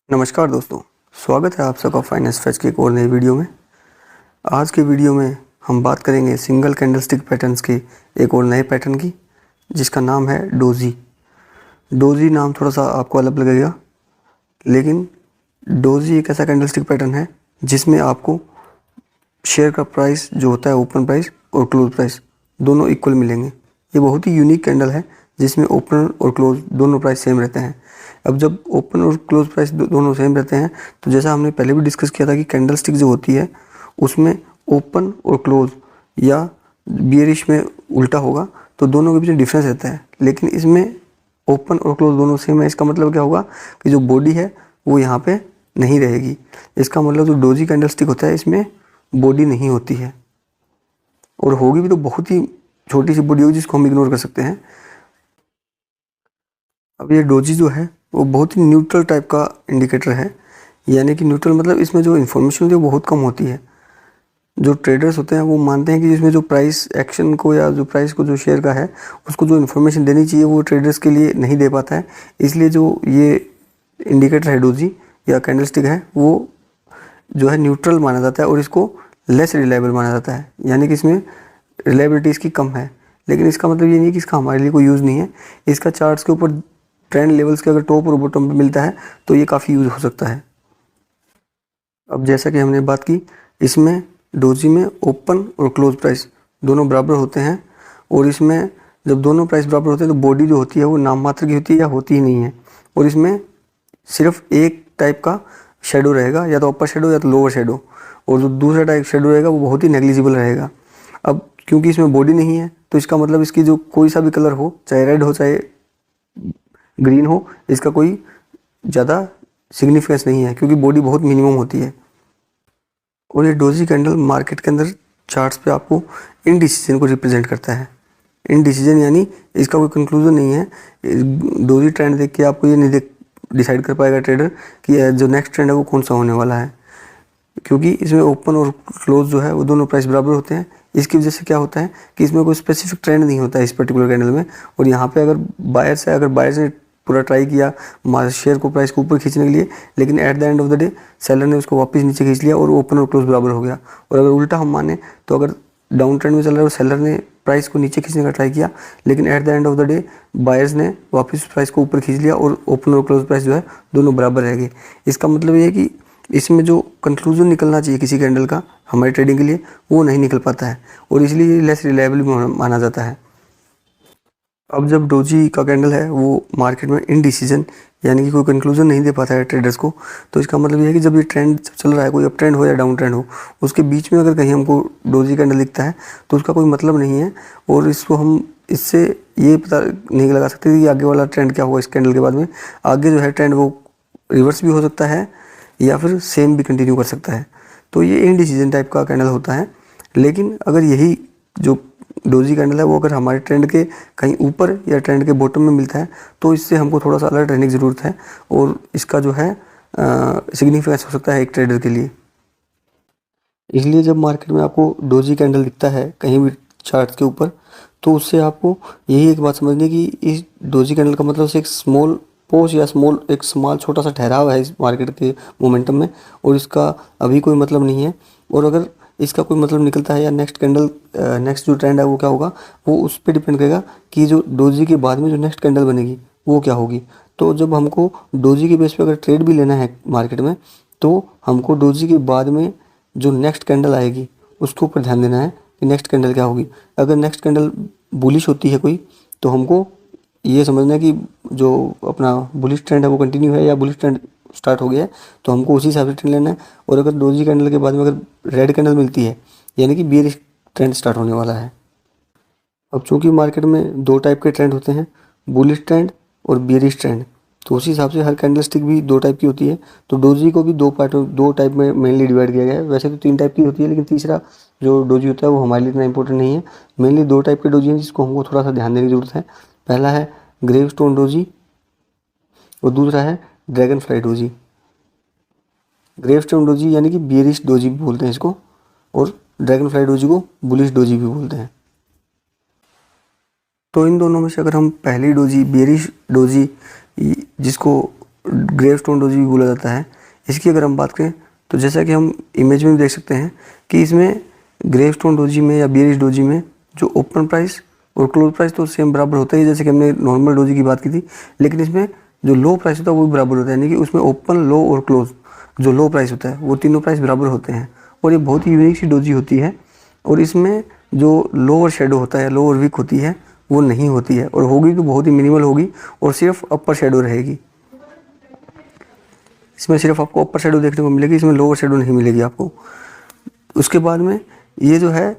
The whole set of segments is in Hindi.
नमस्कार दोस्तों, स्वागत है आप सबका फाइनेंस फैच की एक और नई वीडियो में। आज के वीडियो में हम बात करेंगे सिंगल कैंडलस्टिक पैटर्न्स के एक और नए पैटर्न की, जिसका नाम है डोजी। डोजी नाम थोड़ा सा आपको अलग लगेगा, लेकिन डोजी एक ऐसा कैंडलस्टिक पैटर्न है जिसमें आपको शेयर का प्राइस जो होता है ओपन प्राइस और क्लोज प्राइस दोनों इक्वल मिलेंगे। ये बहुत ही यूनिक कैंडल है जिसमें ओपन और क्लोज दोनों प्राइस सेम रहते हैं। अब जब ओपन और क्लोज प्राइस दोनों सेम रहते हैं तो जैसा हमने पहले भी डिस्कस किया था कि कैंडलस्टिक जो होती है उसमें ओपन और क्लोज या बियरिश में उल्टा होगा तो दोनों के बीच में डिफरेंस रहता है, लेकिन इसमें ओपन और क्लोज दोनों सेम है। इसका मतलब क्या होगा कि जो बॉडी है वो यहाँ पे नहीं रहेगी। इसका मतलब जो डोजी कैंडलस्टिक होता है इसमें बॉडी नहीं होती है, और होगी भी तो बहुत ही छोटी सी बॉडी होगी जिसको हम इग्नोर कर सकते हैं। अब ये डोजी जो है वो बहुत ही न्यूट्रल टाइप का इंडिकेटर है, यानी कि न्यूट्रल मतलब इसमें जो इन्फॉर्मेशन होती है वो बहुत कम होती है। जो ट्रेडर्स होते हैं वो मानते हैं कि इसमें जो प्राइस एक्शन को या जो प्राइस को जो शेयर का है उसको जो इन्फॉर्मेशन देनी चाहिए वो ट्रेडर्स के लिए नहीं दे पाता है। इसलिए जो ये इंडिकेटर है डोजी या कैंडलस्टिक है वो जो है न्यूट्रल माना जाता है और इसको लेस रिलायबल माना जाता है, यानी कि इसमें रिलायबिलिटी इसकी कम है। लेकिन इसका मतलब ये नहीं कि इसका हमारे लिए कोई यूज़ नहीं है। इसका चार्ट्स के ऊपर ट्रेंड लेवल्स के अगर टॉप और बॉटम पे मिलता है तो ये काफ़ी यूज़ हो सकता है। अब जैसा कि हमने बात की, इसमें डोजी में ओपन और क्लोज प्राइस दोनों बराबर होते हैं, और इसमें जब दोनों प्राइस बराबर होते हैं तो बॉडी जो होती है वो नाम मात्र की होती है या होती ही नहीं है, और इसमें सिर्फ एक टाइप का शेडो रहेगा, या तो अपर शेडो या तो लोअर शेडो, और जो दूसरा टाइप शेडो रहेगा वो बहुत ही नेग्लिजिबल रहेगा। अब क्योंकि इसमें बॉडी नहीं है तो इसका मतलब इसकी जो कोई सा भी कलर हो, चाहे रेड हो चाहे ग्रीन हो, इसका कोई ज़्यादा सिग्निफिकेंस नहीं है क्योंकि बॉडी बहुत मिनिमम होती है। और ये डोजी कैंडल मार्केट के अंदर चार्ट्स पे आपको इनडिसीजन को रिप्रेजेंट करता है। इनडिसीजन यानी इसका कोई कंक्लूजन नहीं है। डोजी ट्रेंड देख के आपको ये नहीं डिसाइड कर पाएगा ट्रेडर कि जो नेक्स्ट ट्रेंड है वो कौन सा होने वाला है, क्योंकि इसमें ओपन और क्लोज जो है वो दोनों प्राइस बराबर होते हैं। इसकी वजह से क्या होता है कि इसमें कोई स्पेसिफिक ट्रेंड नहीं होता है इस पर्टिकुलर कैंडल में। और यहाँ पे अगर बायर्स ने पूरा ट्राई किया शेयर को प्राइस को ऊपर खींचने के लिए, लेकिन at the end of the day seller ने उसको वापस नीचे खींच लिया और ओपन और क्लोज बराबर हो गया। और अगर उल्टा हम माने तो अगर डाउन ट्रेंड में चल रहा है और सेलर ने प्राइस को नीचे खींचने का ट्राई किया, लेकिन at the end of the day buyers ने वापस प्राइस को ऊपर खींच लिया और ओपन और क्लोज प्राइस जो है दोनों बराबर रह गए। इसका मतलब ये है कि इसमें जो कंक्लूजन निकलना चाहिए किसी कैंडल का हमारी ट्रेडिंग के लिए वो नहीं निकल पाता है, और इसलिए लेस रिलायबल माना जाता है। अब जब डोजी का कैंडल है वो मार्केट में इनडिसीजन यानी कि कोई कंक्लूजन नहीं दे पाता है ट्रेडर्स को, तो इसका मतलब ये है कि जब ये ट्रेंड चल रहा है, कोई अप ट्रेंड हो या डाउन ट्रेंड हो, उसके बीच में अगर कहीं हमको डोजी कैंडल दिखता है तो उसका कोई मतलब नहीं है, और इसको हम इससे ये पता नहीं लगा सकते कि आगे वाला ट्रेंड क्या होगा। इस कैंडल के बाद में आगे जो है ट्रेंड वो रिवर्स भी हो सकता है या फिर सेम भी कंटिन्यू कर सकता है। तो ये इनडिसीजन टाइप का कैंडल होता है। लेकिन अगर यही जो डोजी कैंडल है वो अगर हमारे ट्रेंड के कहीं ऊपर या ट्रेंड के बॉटम में मिलता है तो इससे हमको थोड़ा सा अलर्ट रहने की ज़रूरत है, और इसका जो है सिग्निफिकेंस हो सकता है एक ट्रेडर के लिए। इसलिए जब मार्केट में आपको डोजी कैंडल दिखता है कहीं भी चार्ट के ऊपर, तो उससे आपको यही एक बात समझनी कि इस डोजी कैंडल का मतलब से एक स्मॉल पोज या एक स्मॉल छोटा सा ठहराव है इस मार्केट के मोमेंटम में, और इसका अभी कोई मतलब नहीं है। और अगर इसका कोई मतलब निकलता है या नेक्स्ट जो ट्रेंड है वो क्या होगा, वो उस पर डिपेंड करेगा कि जो डोजी के बाद में जो नेक्स्ट कैंडल बनेगी वो क्या होगी। तो जब हमको डोजी के बेस पे अगर ट्रेड भी लेना है मार्केट में, तो हमको डोजी के बाद में जो नेक्स्ट कैंडल आएगी उसके ऊपर ध्यान देना है कि नेक्स्ट कैंडल क्या होगी। अगर नेक्स्ट कैंडल बुलिश होती है कोई, तो हमको ये समझना है कि जो अपना बुलिश ट्रेंड है वो कंटिन्यू है या बुलिश ट्रेंड स्टार्ट हो गया है, तो हमको उसी हिसाब से ट्रेंड लेना है। और अगर डोजी कैंडल के बाद में अगर रेड कैंडल मिलती है यानी कि बियरिश ट्रेंड स्टार्ट होने वाला है। अब चूंकि मार्केट में दो टाइप के ट्रेंड होते हैं, बुलिश ट्रेंड और बियरिश ट्रेंड, तो उसी हिसाब से हर कैंडलस्टिक भी दो टाइप की होती है। तो डोजी को भी दो टाइप में मेनली डिवाइड किया गया है। वैसे तो तीन टाइप की होती है, लेकिन तीसरा जो डोजी होता है वो हमारे लिए इतना इंपॉर्टेंट नहीं है। मेनली दो टाइप के डोजी हैं जिसको हमको थोड़ा सा ध्यान देने की जरूरत है। पहला है ग्रेवस्टोन डोजी और दूसरा है dragon fly doji. Gravestone doji यानी कि बियरिश डोजी भी बोलते हैं इसको, और ड्रैगन फ्लाई डोजी को बुलिश डोजी भी बोलते हैं। तो इन दोनों में से अगर हम पहली डोजी बियरिश डोजी जिसको ग्रेवस्टोन डोजी भी बोला जाता है। इसकी अगर हम बात करें तो जैसा कि हम इमेज में भी देख सकते हैं कि इसमें ग्रेवस्टोन डोजी में या बियरिश डोजी में जो ओपन प्राइस और क्लोज प्राइस तो सेम बराबर होता ही है, जैसे कि हमने नॉर्मल डोजी की बात की थी, लेकिन इसमें जो लो प्राइस होता है वो भी बराबर होता है, यानी कि उसमें ओपन, लो और क्लोज जो लो प्राइस होता है वो तीनों प्राइस बराबर होते हैं। और ये बहुत ही यूनिक सी डोजी होती है, और इसमें जो लोअर शेडो होता है, लोअर विक होती है, वो नहीं होती है, और होगी तो बहुत ही मिनिमल होगी और सिर्फ अपर शेडो रहेगी। इसमें सिर्फ आपको अपर शेडो देखने को मिलेगी, इसमें लोअर शेडो नहीं मिलेगी आपको। उसके बाद में ये जो है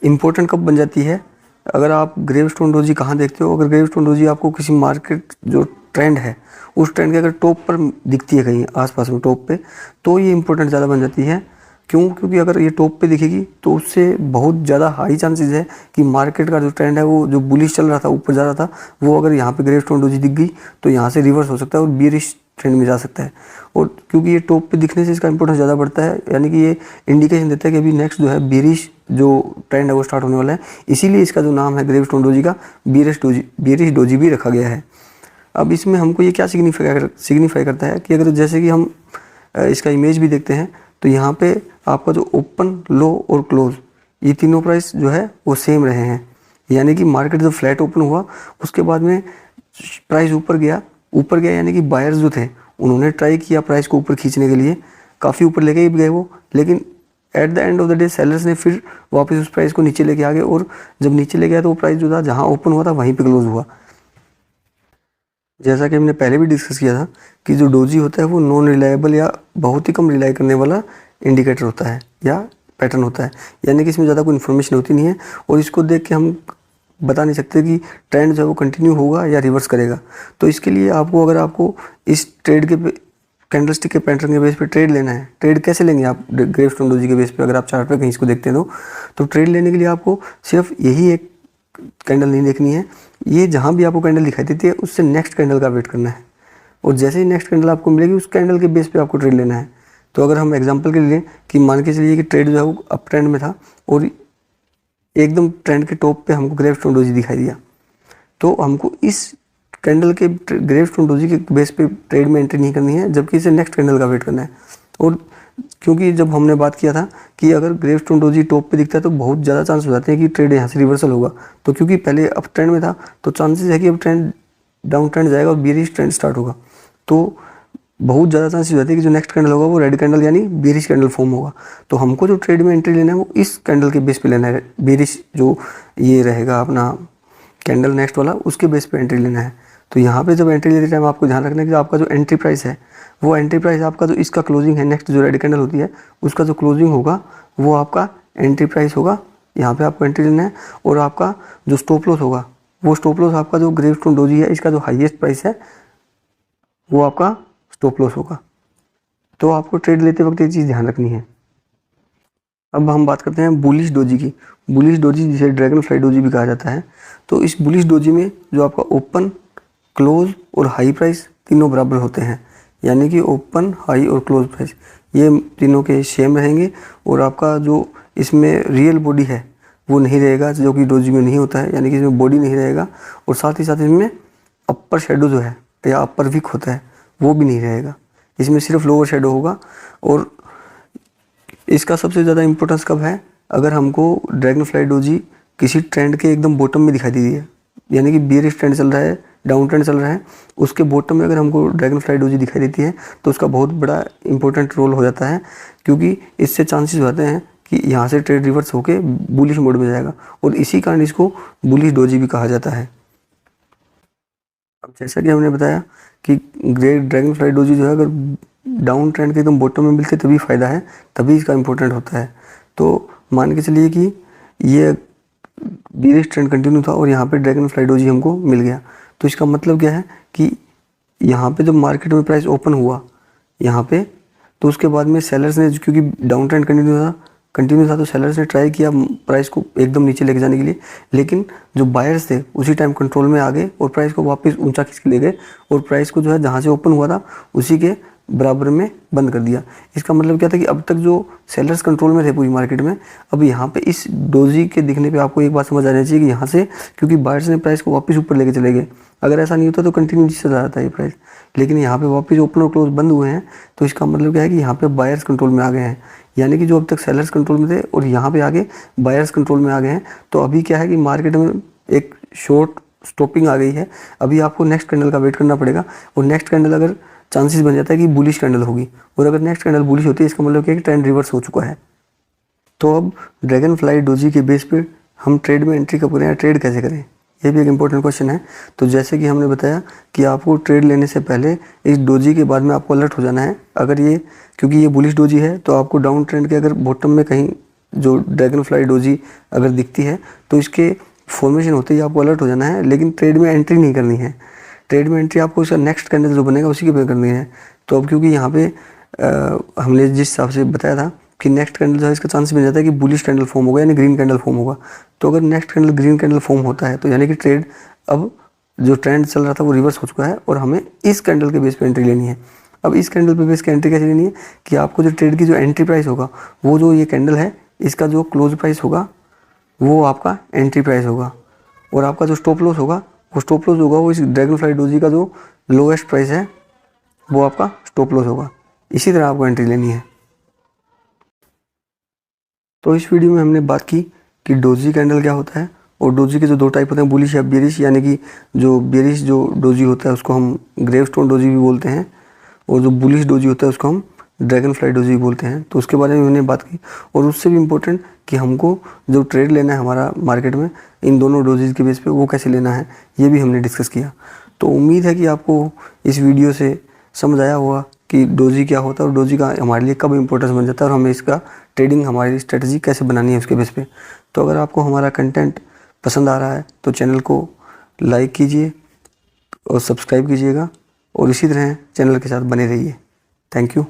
इम्पोर्टेंट कब बन जाती है, अगर आप ग्रेवस्टोन डोजी कहाँ देखते हो, अगर ग्रेवस्टोन डोजी आपको किसी मार्केट जो ट्रेंड है उस ट्रेंड के अगर टॉप पर दिखती है कहीं आसपास में टॉप पे, तो ये इंपॉर्टेंट ज़्यादा बन जाती है। क्यों? क्योंकि अगर ये टॉप पे दिखेगी तो उससे बहुत ज़्यादा हाई चांसेस है कि मार्केट का जो ट्रेंड है वो जो बुलिश चल रहा था, ऊपर जा रहा था, वो अगर यहाँ पे ग्रेवस्टोन डोजी दिख गई तो यहाँ से रिवर्स हो सकता है और बियरिश ट्रेंड में जा सकता है। और क्योंकि ये टॉप पे दिखने से इसका इंपॉर्टेंस ज़्यादा बढ़ता है, यानी कि ये इंडिकेशन देता है कि अभी नेक्स्ट जो है बियरिश जो ट्रेंड है वो स्टार्ट होने वाला है। इसीलिए इसका जो नाम है ग्रेवस्टोन डोजी का बियरिश डोजी भी रखा गया है। अब इसमें हमको ये क्या सिग्निफाई करता है कि अगर जैसे कि हम इसका इमेज भी देखते हैं तो यहाँ पे आपका जो ओपन, लो और क्लोज ये तीनों प्राइस जो है वो सेम रहे हैं, यानी कि मार्केट जब फ्लैट ओपन हुआ उसके बाद में प्राइस ऊपर गया यानी कि बायर्स जो थे उन्होंने ट्राई किया प्राइस को ऊपर खींचने के लिए, काफ़ी ऊपर लेके गए वो, लेकिन at the end of the day sellers ने फिर वापस उस प्राइस को नीचे लेके आ गए, और जब नीचे ले गया तो वो प्राइस जो था जहाँ ओपन हुआ था वहीं पे क्लोज हुआ। जैसा कि हमने पहले भी डिस्कस किया था कि जो डोजी होता है वो नॉन रिलायबल या बहुत ही कम रिलाई करने वाला इंडिकेटर होता है या पैटर्न होता है, यानी कि इसमें ज़्यादा कोई इन्फॉर्मेशन होती नहीं है, और इसको देख के हम बता नहीं सकते कि ट्रेंड जो है वो कंटिन्यू होगा या रिवर्स करेगा। तो इसके लिए आपको, अगर आपको इस ट्रेड के कैंडलस्टिक के पैटर्न के बेस पे ट्रेड लेना है, ट्रेड कैसे लेंगे आप ग्रेवस्टोन डोजी के बेस पे, अगर आप चार्ट पे कहीं इसको देखते हैं तो ट्रेड लेने के लिए आपको सिर्फ यही एक कैंडल नहीं देखनी है, ये जहाँ भी आपको कैंडल दिखाई देती है उससे नेक्स्ट कैंडल का वेट करना है, और जैसे ही नेक्स्ट कैंडल आपको मिलेगी उस कैंडल के बेस पे आपको ट्रेड लेना है। तो अगर हम एग्जांपल के लिए लें कि मान के चलिए कि ट्रेड जो है वो अप ट्रेंड में था और एकदम ट्रेंड के टॉप पे हमको ग्रेवस्टोन डोजी दिखाई दिया, तो हमको इस कैंडल के ग्रेवस्टोन डोजी के बेस पे ट्रेड में एंट्री नहीं करनी है, जबकि इसे नेक्स्ट कैंडल का वेट करना है। और क्योंकि जब हमने बात किया था कि अगर ग्रेवस्टोन डोजी टॉप पे दिखता है तो बहुत ज़्यादा चांस हो जाते हैं कि ट्रेड यहाँ से रिवर्सल होगा, तो क्योंकि पहले अप ट्रेंड में था तो चांसेस है कि अब ट्रेंड डाउन ट्रेंड जाएगा और बेरिश ट्रेंड स्टार्ट होगा, तो बहुत ज़्यादा चांसेस हो जाते हैं कि जो नेक्स्ट कैंडल होगा वो रेड कैंडल यानी बेरिश कैंडल फॉर्म होगा। तो हमको जो ट्रेड में एंट्री लेना है वो इस कैंडल के बेस पे लेना है, बेरिश जो ये रहेगा अपना कैंडल नेक्स्ट वाला, उसके बेस पे एंट्री लेना है। तो यहाँ पे जब एंट्री लेते टाइम आपको ध्यान रखना है कि आपका जो एंट्री प्राइस है वो एंट्री प्राइस आपका जो इसका क्लोजिंग है, नेक्स्ट जो रेड कैंडल होती है उसका जो क्लोजिंग होगा वो आपका एंट्री प्राइस होगा, यहाँ पे आपको एंट्री लेना है। और आपका जो स्टॉप लॉस होगा वो स्टॉप लॉस आपका जो ग्रेवस्टोन डोजी है इसका जो हाईएस्ट प्राइस है वो आपका स्टॉप लॉस होगा। तो आपको ट्रेड लेते वक्त ये चीज़ ध्यान रखनी है। अब हम बात करते हैं बुलिश डोजी की। बुलिश डोजी जिसे ड्रैगन फ्लाई डोजी भी कहा जाता है। तो इस बुलिश डोजी में जो आपका ओपन, क्लोज और हाई प्राइस तीनों बराबर होते हैं, यानी कि ओपन, हाई और क्लोज प्राइस ये तीनों के सेम रहेंगे, और आपका जो इसमें रियल बॉडी है वो नहीं रहेगा, जो कि डोजी में नहीं होता है, यानी कि इसमें बॉडी नहीं रहेगा। और साथ ही साथ इसमें अपर शेडो जो है या अपर विक होता है वो भी नहीं रहेगा, इसमें सिर्फ लोअर शेडो होगा। और इसका सबसे ज़्यादा इंपॉर्टेंस कब है, अगर हमको ड्रैगन फ्लाई डोजी किसी ट्रेंड के एकदम बॉटम में दिखाई दी है, यानी कि बियरिश ट्रेंड चल रहा है, डाउन ट्रेंड चल रहा है, उसके बॉटम में अगर हमको ड्रैगन फ्लाई डोजी दिखाई देती है तो उसका बहुत बड़ा इंपॉर्टेंट रोल हो जाता है, क्योंकि इससे चांसेस होते हैं कि यहाँ से ट्रेड रिवर्स होके बुलिश मोड में जाएगा, और इसी कारण इसको बुलिश डोजी भी कहा जाता है। अब जैसा कि हमने बताया कि ड्रैगन फ्लाई डोजी जो है अगर डाउन ट्रेंड के एकदम बॉटम में मिलते तभी फ़ायदा है, तभी इसका इंपॉर्टेंट होता है। तो मान के चलिए कि ये बेरिश ट्रेंड कंटिन्यू था और यहाँ पे ड्रैगन फ्लाई डोजी हमको मिल गया, तो इसका मतलब क्या है कि यहाँ पे जब मार्केट में प्राइस ओपन हुआ यहाँ पे, तो उसके बाद में सेलर्स ने, क्योंकि डाउन ट्रेंड कंटिन्यू था तो सेलर्स ने ट्राई किया प्राइस को एकदम नीचे लेके जाने के लिए, लेकिन जो बायर्स थे उसी टाइम कंट्रोल में आ गए और प्राइस को वापस ऊंचा खींच के ले गए, और प्राइस को जो है जहाँ से ओपन हुआ था उसी के बराबर में बंद कर दिया। इसका मतलब क्या था कि अब तक जो सेलर्स कंट्रोल में थे पूरी मार्केट में, अब यहाँ पे इस डोजी के दिखने पे आपको एक बात समझ आनी चाहिए कि यहाँ से क्योंकि बायर्स ने प्राइस को वापस ऊपर लेके चले गए, अगर ऐसा नहीं होता तो कंटिन्यू नीचे चला जाता है ये प्राइस, लेकिन यहाँ पे वापस ओपन और क्लोज बंद हुए हैं, तो इसका मतलब क्या है कि यहाँ पे बायर्स कंट्रोल में आ गए हैं, यानी कि जो अब तक सेलर्स कंट्रोल में थे और यहाँ पे आगे बायर्स कंट्रोल में आ गए हैं। तो अभी क्या है कि मार्केट में एक शॉर्ट स्टॉपिंग आ गई है, अभी आपको नेक्स्ट कैंडल का वेट करना पड़ेगा, और नेक्स्ट कैंडल अगर चांसेस बन जाता है कि बुलिश कैंडल होगी, और अगर नेक्स्ट कैंडल बुलिश होती है इसका मतलब क्या है कि ट्रेंड रिवर्स हो चुका है। तो अब ड्रैगन फ्लाई डोजी के बेस पे हम ट्रेड में एंट्री कब करें या ट्रेड कैसे करें, ये भी एक इंपॉर्टेंट क्वेश्चन है। तो जैसे कि हमने बताया कि आपको ट्रेड लेने से पहले इस डोजी के बाद में आपको अलर्ट हो जाना है। अगर ये क्योंकि ये बुलिश डोजी है तो आपको डाउन ट्रेंड के अगर बॉटम में कहीं जो ड्रैगन फ्लाई डोजी अगर दिखती है तो इसके फॉर्मेशन होते ही आपको अलर्ट हो जाना है, लेकिन ट्रेड में एंट्री नहीं करनी है। ट्रेड में एंट्री आपको इसका नेक्स्ट कैंडल जो बनेगा उसी के पे करनी है। तो अब क्योंकि यहाँ पे हमने जिस हिसाब से बताया था कि नेक्स्ट कैंडल जो है इसका चांस मिल जाता है कि बुलिश कैंडल फॉर्म होगा यानी ग्रीन कैंडल फॉर्म होगा, तो अगर next candle green candle form होता है तो यानी कि ट्रेड अब जो ट्रेंड चल रहा था वो रिवर्स हो चुका है और हमें इस कैंडल के बेस पे एंट्री लेनी है। अब इस कैंडल पे बेस की एंट्री कैसे लेनी है कि आपको जो ट्रेड की जो एंट्री प्राइस होगा वो जो ये कैंडल है इसका जो क्लोज प्राइस होगा वो आपका एंट्री प्राइस होगा, और आपका जो स्टॉप लॉस होगा वो इस ड्रैगन फ्लाई डोजी का जो लोएस्ट प्राइस है वो आपका स्टॉप लॉस होगा। इसी तरह आपको एंट्री लेनी है। तो इस वीडियो में हमने बात की कि डोजी कैंडल क्या होता है, और डोजी के जो दो टाइप होते हैं बुलिश या बेरिश, यानी कि जो बेरिश जो डोजी होता है उसको हम ग्रेवस्टोन डोजी भी बोलते हैं, और जो बुलिश डोजी होता है उसको हम ड्रैगन फ्लाई डोजी बोलते हैं। तो उसके बारे में हमने बात की, और उससे भी इम्पोर्टेंट कि हमको जो ट्रेड लेना है हमारा मार्केट में इन दोनों डोजेज के बेस पे वो कैसे लेना है ये भी हमने डिस्कस किया। तो उम्मीद है कि आपको इस वीडियो से समझ आया होगा कि डोजी क्या होता है और डोजी का हमारे लिए कब इंपॉर्टेंस बन जाता है और हमें इसका ट्रेडिंग हमारी स्ट्रेटजी कैसे बनानी है उसके बेस पे। तो अगर आपको हमारा कंटेंट पसंद आ रहा है तो चैनल को लाइक कीजिए और सब्सक्राइब कीजिएगा, और इसी तरह चैनल के साथ बने रहिए। Thank you.